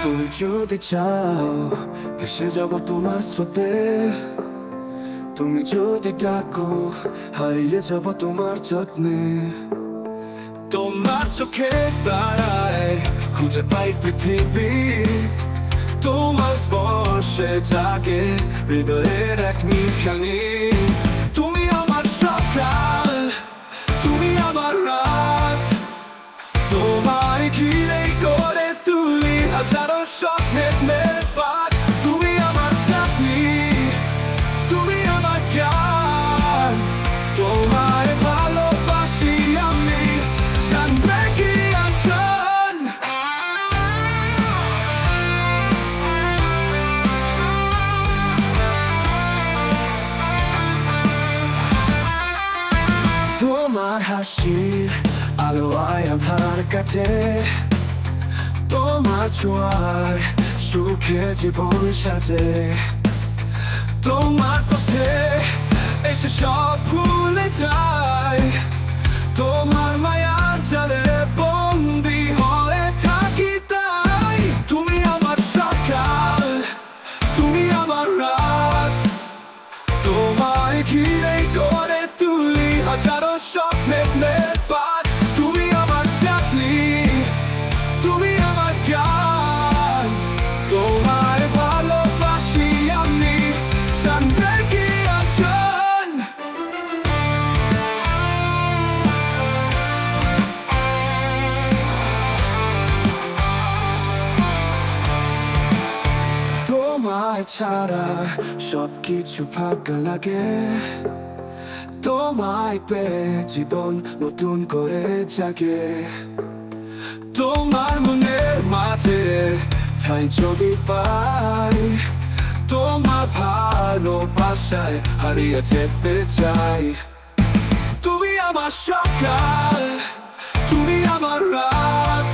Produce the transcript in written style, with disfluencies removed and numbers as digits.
তুমি যদি চাও ভেসে যাব তোমার স্রোতে, তুমি যদি ডাকো হারিয়ে যাব তোমার যত্নে। তোমার চোখে তারায় খুঁজে পাই পৃথিবী, তোমার স্পর্শে জাগে হৃদয়ের এক নিখানি। তুমি আমার সকাল, তুমি আমার রাত, তোমায় ঘিরে করে তুলি হাজারো স্বপ্নের মেলপাত। তুমি আমার চাকরি, তুমি আমার জ্ঞান, তোমায় ভালোবাসি আমি জানবে কি আছেন। তোমার হাসির আলো আধার কাটে, তোমার ছোঁয়ায় সুখে জীবন সাজে। তোমার পাশে এসে সব ভুলে যায়, তোমার মায়ার জালে বন্দি হয়ে থাকি তাই। তুমি আমার সকাল, তুমি আমার রাত, তোমায় ঘিরে করে তুলি হাজারো স্বপ্নের মেলপাত। তুমি আমার চাকরি, তুমি আমার জ্ঞান, তোমায় ভালোবাসি আমি জানবে কি আছেন। তোমায় ছাড়া সবকিছু ফাঁকা লাগে, তোমায় পেয়ে জীবন নতুন করে জাগে। তোমার মনের মাঝে ঠাই যদি পাই, তোমার ভালোবাসায় হারিয়ে যেতে চাই। তুমি আমার সকাল, তুমি আমার রাত,